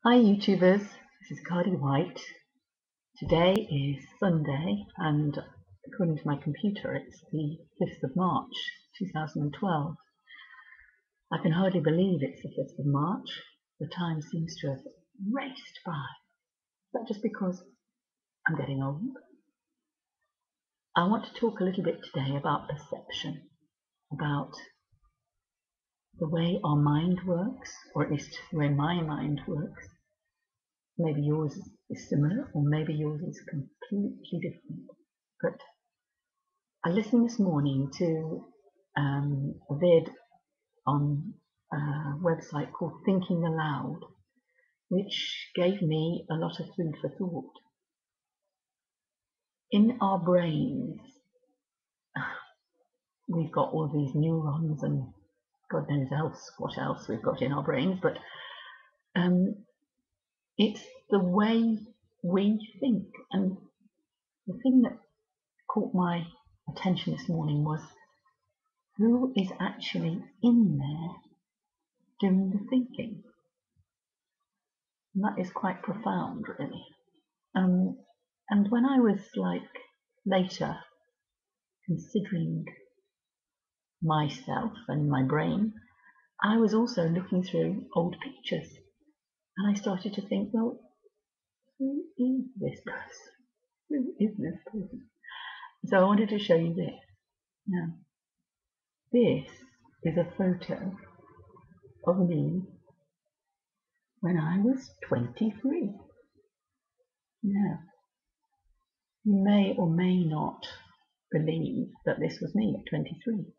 Hi YouTubers, this is Cardywhite. Today is Sunday and according to my computer it's the 5th of March 2012. I can hardly believe it's the 5th of March. The time seems to have raced by. Is that just because I'm getting old? I want to talk a little bit today about perception, about the way our mind works, or at least the way my mind works. Maybe yours is similar, or maybe yours is completely different. But I listened this morning to a vid on a website called Thinking Aloud, which gave me a lot of food for thought. In our brains, we've got all these neurons and God knows what else we've got in our brains, but it's the way we think. And the thing that caught my attention this morning was who is actually in there doing the thinking. And that is quite profound, really. And when I was later considering myself and my brain, I was also looking through old pictures, and I started to think, well, who is this person? Who is this person? So I wanted to show you this. Now, this is a photo of me when I was 23. Now, you may or may not believe that this was me at 23.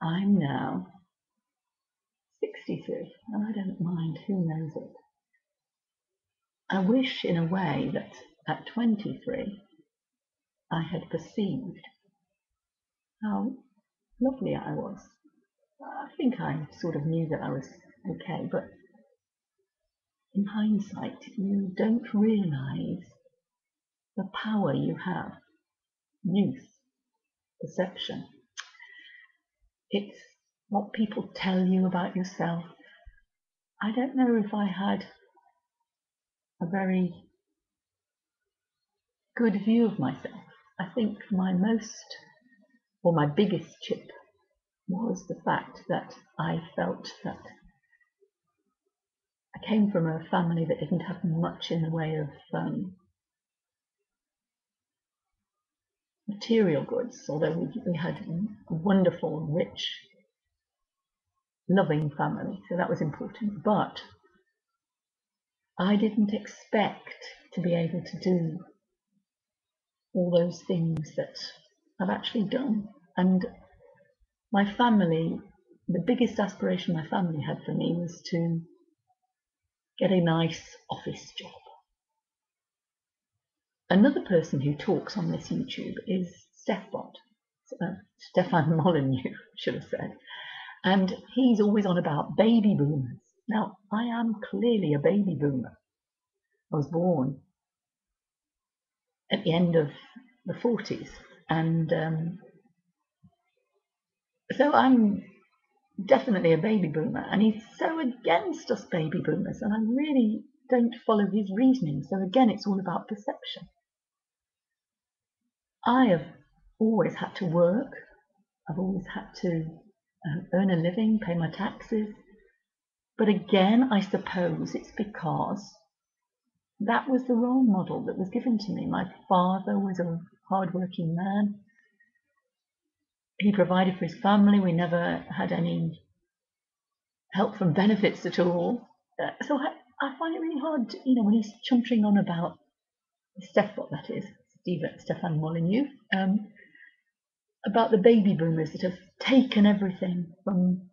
I'm now 63, and I don't mind, who knows it. I wish in a way that at 23 I had perceived how lovely I was. I think I sort of knew that I was okay, but in hindsight you don't realise the power you have. Youth, perception. It's what people tell you about yourself. I don't know if I had a very good view of myself. I think my biggest chip was the fact that I felt that I came from a family that didn't have much in the way of material goods, although we had a wonderful, rich, loving family, so that was important. But I didn't expect to be able to do all those things that I've actually done. And my family, the biggest aspiration my family had for me was to get a nice office job. Another person who talks on this YouTube is Stefan Molyneux, should have said. And he's always on about baby boomers. Now, I am clearly a baby boomer. I was born at the end of the 40s. And so I'm definitely a baby boomer. And he's so against us baby boomers. And I really don't follow his reasoning. So again, it's all about perception. I have always had to work. I've always had to earn a living, pay my taxes. But again, I suppose it's because that was the role model that was given to me. My father was a hard-working man. He provided for his family. We never had any help from benefits at all. So I find it really hard, to, when he's chuntering on about Stefan Molyneux, about the baby boomers that have taken everything from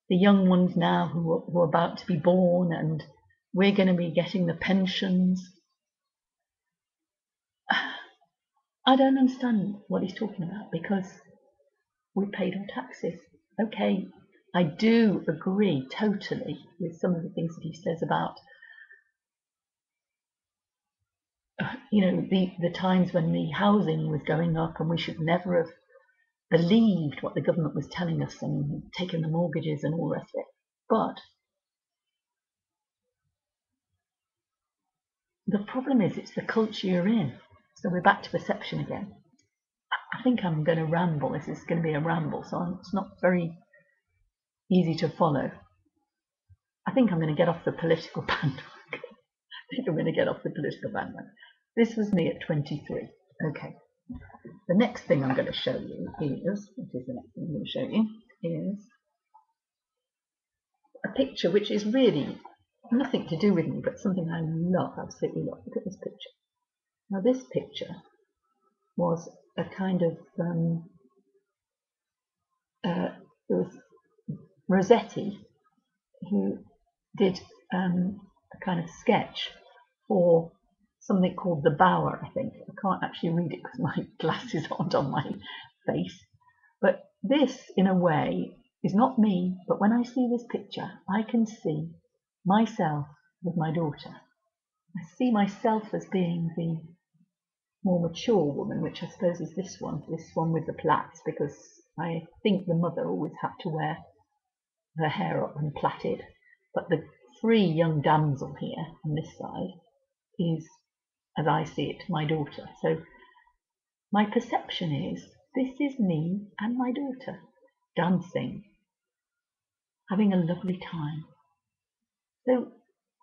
the young ones now who are about to be born, and we're going to be getting the pensions. I don't understand what he's talking about, because we paid our taxes. Okay, I do agree totally with some of the things that he says about the times when the housing was going up and we should never have believed what the government was telling us and taken the mortgages and all the rest of it. But the problem is it's the culture you're in. So we're back to perception again. I think I'm going to ramble. This is going to be a ramble, so it's not very easy to follow. I think I'm going to get off the political bandwagon. This was me at 23. Okay. The next thing I'm going to show you is, a picture which is really nothing to do with me, but something I love, absolutely love. Look at this picture. Now this picture was a kind of, it was Rossetti who did a kind of sketch for something called The Bower, I think. I can't actually read it because my glasses aren't on my face. But this, in a way, is not me, but when I see this picture, I can see myself with my daughter. I see myself as being the more mature woman, which I suppose is this one with the plaits, because I think the mother always had to wear her hair up and plaited. But the three young damsel here on this side is, as I see it, my daughter. So my perception is this is me and my daughter dancing, having a lovely time. So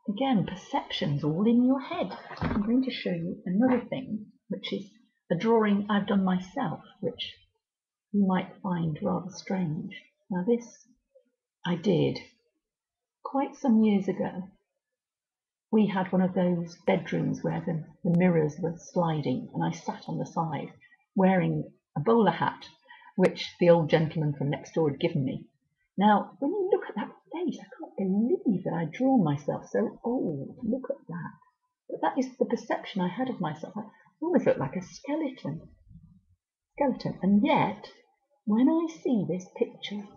again, perception's all in your head. I'm going to show you another thing, which is a drawing I've done myself, which you might find rather strange. Now this I did quite some years ago. We had one of those bedrooms where the mirrors were sliding, and I sat on the side wearing a bowler hat, which the old gentleman from next door had given me. Now, when you look at that face, I can't believe that I'd drawn myself so old. Look at that. But that is the perception I had of myself. I almost looked like a skeleton. And yet, when I see this picture,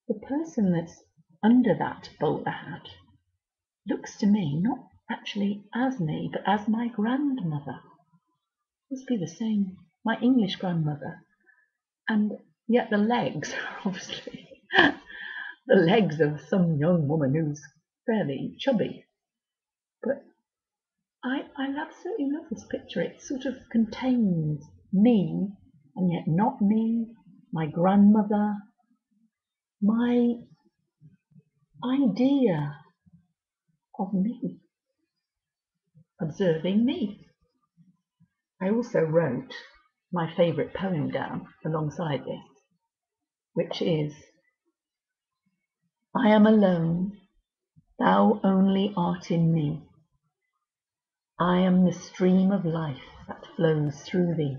the person that's under that bowler hat looks to me not actually as me, but as my grandmother. Must be the same, my English grandmother. And yet the legs are obviously the legs of some young woman who's fairly chubby. But I absolutely love this picture. It sort of contains me, and yet not me, my grandmother, my idea of me, observing me. I also wrote my favourite poem down alongside this, which is, I am alone, thou only art in me. I am the stream of life that flows through thee.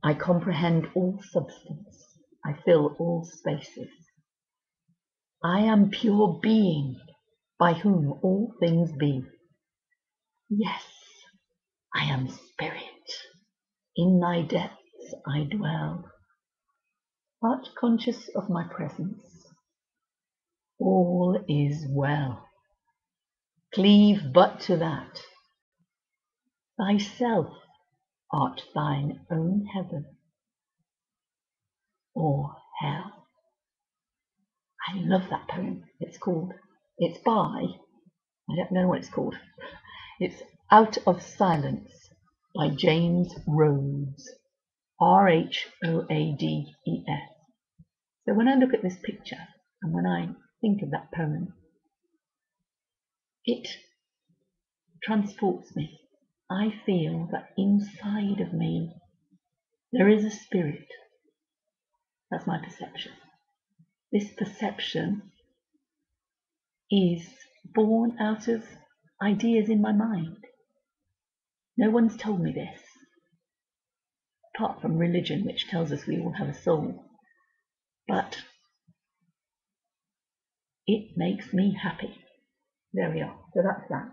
I comprehend all substance, I fill all spaces. I am pure being, by whom all things be. Yes, I am spirit, in thy depths I dwell. Art conscious of my presence? All is well. Cleave but to that. Thyself art thine own heaven or hell. I love that poem. It's by, I don't know what it's called. It's Out of Silence by James Rhodes, Rhoades. So when I look at this picture and when I think of that poem, it transports me. I feel that inside of me there is a spirit. That's my perception. This perception is born out of ideas in my mind. No one's told me this, apart from religion, which tells us we all have a soul. But it makes me happy. There we are. So that's that.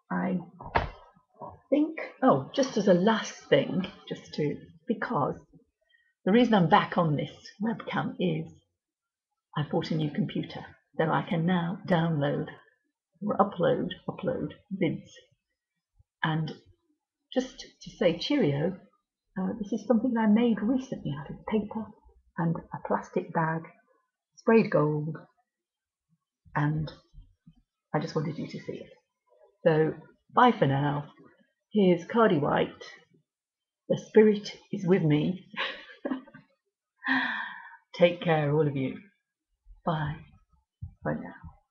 I think, oh, just as a last thing, because the reason I'm back on this webcam is I bought a new computer, so I can now download or upload vids. And just to say cheerio, this is something I made recently out of paper and a plastic bag, sprayed gold, and I just wanted you to see it. So bye for now. Here's Cardi White. The spirit is with me. Take care, all of you. Bye for now.